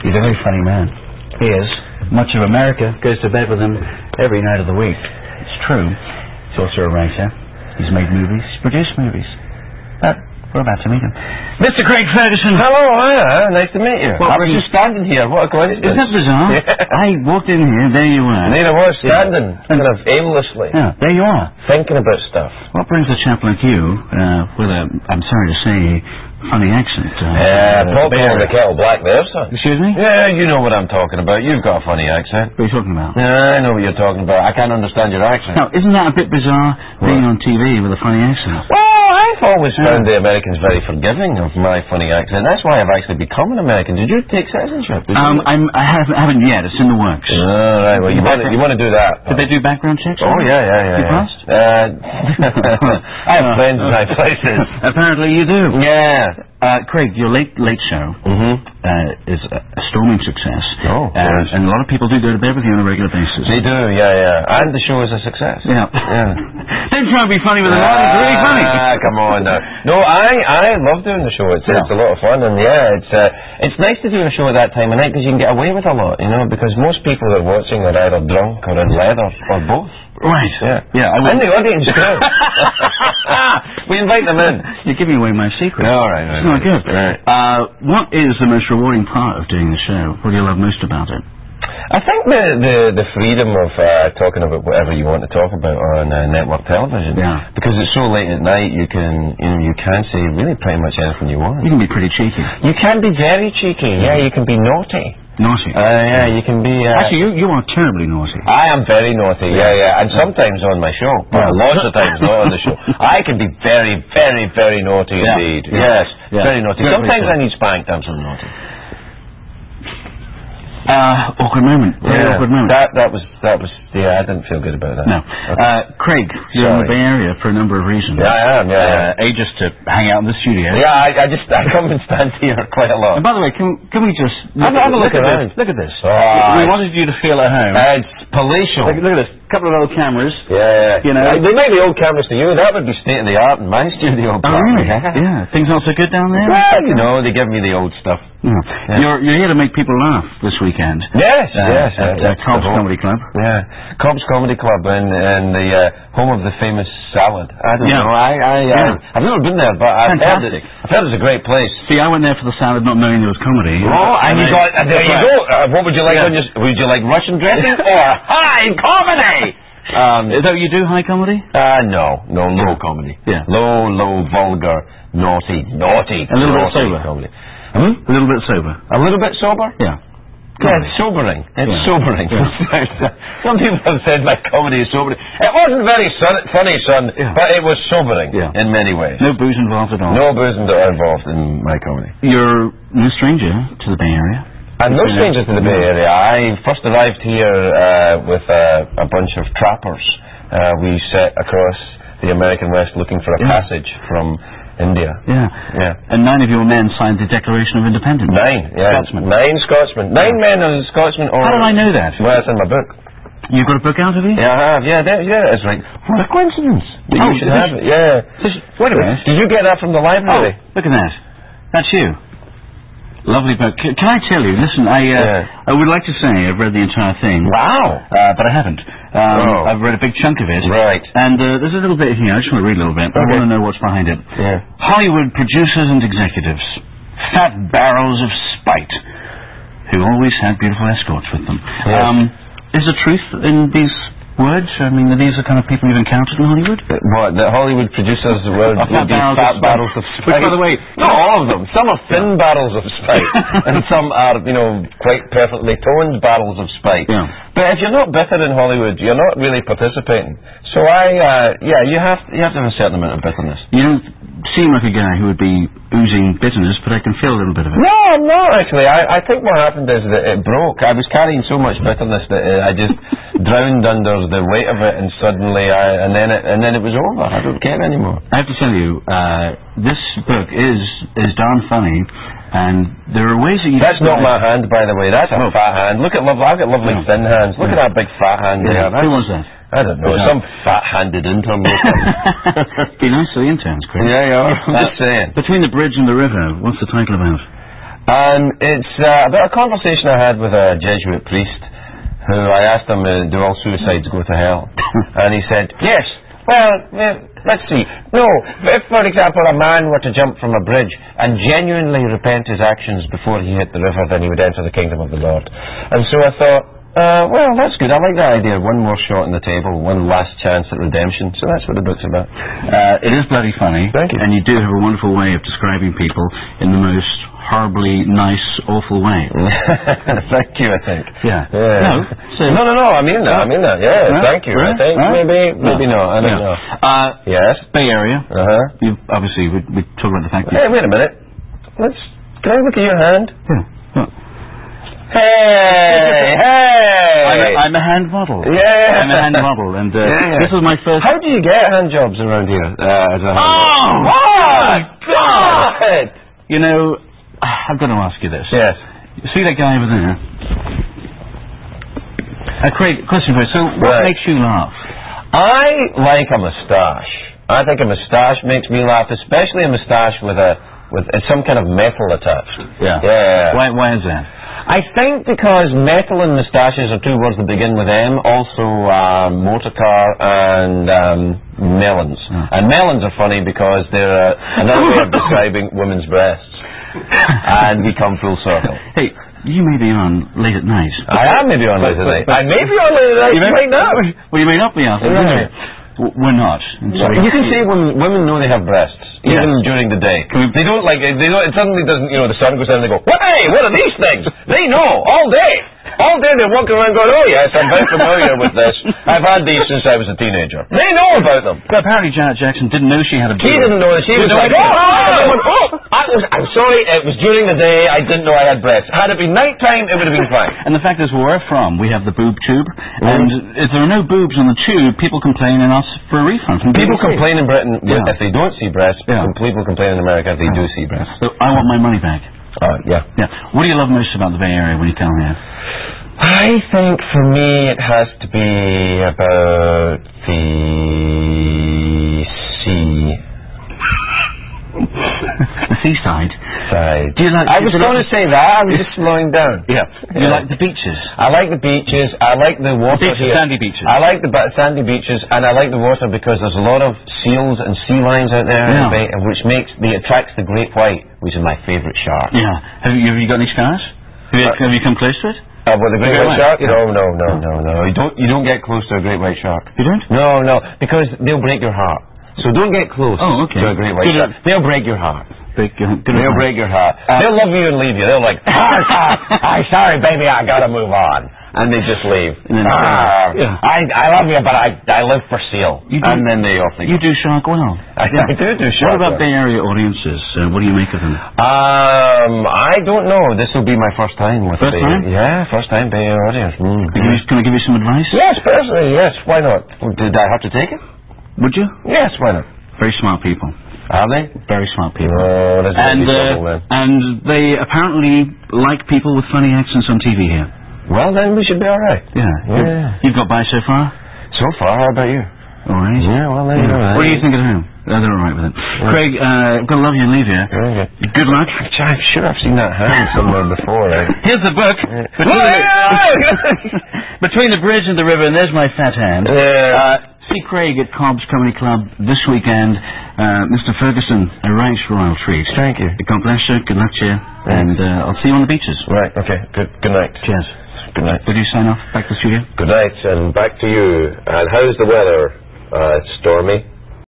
He's a very funny man. He is. Much of America goes to bed with him every night of the week. It's true. He's also a writer. He's made movies. He's produced movies. But we're about to meet him. Mr. Craig Ferguson. Hello, hiya. Nice to meet you. I was just standing here. What a coincidence. Isn't that bizarre? Yeah. I walked in here, there you were. And there I was, standing, kind of aimlessly. Yeah, there you are. Thinking about stuff. What brings a chap like you, with a, I'm sorry to say, funny accent? Popcorn the kettle black there, son. Excuse me? Yeah, you know what I'm talking about. You've got a funny accent. What are you talking about? Yeah, I know what you're talking about. I can't understand your accent. Now, isn't that a bit bizarre, being on TV with a funny accent? Well, I've always found the Americans very forgiving of my funny accent. That's why I've actually become an American. Did you take citizenship? I haven't yet. It's in the works. Oh, right. Well, you want to do that. Did they do background checks? Oh, yeah. You passed? I have friends in high places. Apparently you do. Yeah. Craig, your late show is a storming success. Oh, and a lot of people do go to bed with you on a regular basis. They do, yeah. And the show is a success. Yeah. Don't try to be funny with the line. It's really funny. Come on now. No, I love doing the show. It's a lot of fun, and it's nice to do a show at that time of night because you can get away with a lot, you know, because most people that are watching are either drunk or in leather or both. Right. Yeah. And the audience too. We invite them in. You're giving away my secret. All right. It's not good. Right. What is the most rewarding part of doing the show? What do you love most about it? I think the freedom of talking about whatever you want to talk about on network television. Yeah. Because it's so late at night, you can say really pretty much anything you want. You can be pretty cheeky. You can be very cheeky. Yeah, you can be naughty. Naughty. Yeah, you can be... Actually, you are terribly naughty. I am very naughty, yeah. And sometimes on my show. Well, lots of times not on the show. I can be very, very, very naughty indeed. Yes, very naughty. Sometimes I need spanked, I'm so naughty. Awkward moment. Very awkward moment. That was, I didn't feel good about that. No. Okay. Craig, you're in the Bay Area for a number of reasons. Yeah, I am, yeah. A, just to hang out in the studio. Yeah, I come and stand here quite a lot. And by the way, can we just... Have a look around. Look at this. We wanted you to feel at home. It's palatial. Look at this. Couple of old cameras. Yeah. You know. They might be old cameras to you. That would be state of the art in my studio. Oh, really? Yeah. Things not so good down there? Well, you know, they give me the old stuff. Yeah. You're here to make people laugh this weekend. Yes. At Cobb's Comedy Club. Yeah. Cobb's Comedy Club and the home of the famous salad. I don't know. I've never been there, but I've heard it's a great place. See, I went there for the salad not knowing there was comedy. Oh, and you got... there you go. What would you like on your... Would you like Russian dressing or high comedy? Is that what you do, high comedy? No, low comedy. Yeah. Low, vulgar, naughty. A little bit sober. Comedy. A little bit sober. A little bit sober? Yeah. Yeah, it's sobering. It's sobering. Yeah. Some people have said my comedy is sobering. It wasn't very funny, son, but it was sobering in many ways. No booze involved at all. No booze involved in my comedy. You're no stranger to the Bay Area. I'm no stranger to the Bay Area. I first arrived here with a bunch of trappers. We set across the American West looking for a passage from India. Yeah. And 9 of your men signed the Declaration of Independence. 9, yeah. Scotsmen. 9 Scotsmen. 9 men and Scotsmen. How did I know that? Well, it's in my book. You've got a book out of it? Yeah, I have. Yeah, that's right. What a coincidence. You should have it. Yeah. Wait a minute. Did you get that from the library? Oh, look at that. That's you. Lovely book. Can I tell you? Listen, I would like to say I've read the entire thing. Wow. But I haven't. I've read a big chunk of it. Right. And there's a little bit here. I just want to read a little bit. I want to know what's behind it. Yeah. Hollywood producers and executives, fat barrels of spite, who always had beautiful escorts with them. Is there truth in these words? I mean, these are kind of people you've encountered in Hollywood? What, the Hollywood producers would be fat barrels of spite? Which, by the way... Not all of them. Some are thin barrels of spite. And some are, quite perfectly toned barrels of spite. Yeah. But if you're not bitter in Hollywood, you're not really participating. So you have to have a certain amount of bitterness. You don't seem like a guy who would be oozing bitterness, but I can feel a little bit of it. No, I'm not, actually. I think what happened is that it broke. I was carrying so much bitterness that I just drowned under the weight of it, and suddenly and then it was over. I don't care anymore. I have to tell you, this book is darn funny, and there are ways that you... That's not my hand, by the way. That's a fat hand. Look at I've got lovely thin hands. Look at that big fat hand there. Who was that? I don't know. Some fat-handed intern. Be nice to the interns, Chris. Yeah. I'm just saying. Between the Bridge and the River, what's the title about? It's about a conversation I had with a Jesuit priest, who I asked him, do all suicides go to hell? And he said, yes. Well, let's see. No, if, for example, a man were to jump from a bridge and genuinely repent his actions before he hit the river, then he would enter the kingdom of the Lord. And so I thought, well, that's good. I like that idea. One more shot on the table, one last chance at redemption. So that's what the book's about. It is bloody funny. Thank you. And you do have a wonderful way of describing people in the most horribly nice, awful way. Thank you, I think. Yeah. No, I mean that. Yeah, right, thank you. Right, I think maybe no. I don't know. Yes? Bay Area. Uh-huh. Obviously, we talk about the fact that... Hey, wait a minute. Can I look at your hand? Yeah. Hey! I'm a hand model. Yeah. I'm a hand model, and this is my first... How do you get hand jobs around here? As a hand model? Oh, God! You know, I've got to ask you this. Yes. See that guy over there? Craig, question for you. So, what makes you laugh? I like a moustache. I think a moustache makes me laugh, especially a moustache with some kind of metal attached. Yeah. Why is that? I think because metal and moustaches are two words that begin with M. Also, motor car and melons. And melons are funny because they're another way of describing women's breasts. And we come full circle. Hey, you may be on late at night. I am maybe on late at night. I may be on late at night. You might not. Well, you may not be on. We're not. You can see women know they have breasts. Even during the day. They don't it suddenly doesn't, the sun goes down and they go, hey, what are these things? They know, all day. All day they're walking around going, oh yes, I'm very familiar with this. I've had these since I was a teenager. They know about them. But apparently Janet Jackson didn't know she had a She didn't know that. She was like, I'm sorry, it was during the day, I didn't know I had breasts. Had it been night time, it would have been fine. And the fact is, where we're from, we have the boob tube, and if there are no boobs on the tube, people complain and ask for a refund. People complain in Britain if they don't see breasts. People complain in America if they do see breasts. So I want my money back. Yeah. What do you love most about the Bay Area when you come here? I think for me it has to be about the sea. The seaside? Side. Do you like... I was going to say that. I was just slowing down. Yeah. Do you like the beaches? I like the beaches. I like the water here. Sandy beaches. I like the sandy beaches, and I like the water because there's a lot of seals and sea lions out there, which attracts the great white, which is my favourite shark. Yeah. Have you got any scars? Have you come close to it? With the great white shark? No. You don't get close to a great white shark. You don't? No, because they'll break your heart. So don't get close to a great white shark. They'll break your heart. They'll break your heart. They'll love you and leave you. They'll sorry, baby, I gotta move on. And they just leave. I love you, but I live for seal. And then they off they go. You do shark well. I do shark well. What about Bay Area audiences? What do you make of them? I don't know. This will be my first time with First time? Yeah, first time Bay Area audience. Can I give you some advice? Yes, personally, yes. Why not? Did I have to take it? Would you? Yes, why not? Very smart people. Are they? Very smart people. Oh, and they apparently like people with funny accents on TV here. Well, then we should be all right. Yeah. You've got by so far? So far, how about you? All right. Yeah, well, then you're all right. What do you think at home? They're all right with it. Craig, I'm going to love you and leave you. Okay. Good luck. I'm sure I've seen that hand somewhere before. Here's the book. Between the bridge and the river, and there's my fat hand. See Craig at Cobb's Comedy Club this weekend. Mr. Ferguson, a right royal treat. Thank you. God bless you. Good luck to you. And I'll see you on the beaches. Right, okay. Good night. Cheers. Good night. Did you sign off? Back to the studio? Good night, and back to you. And how's the weather? Stormy?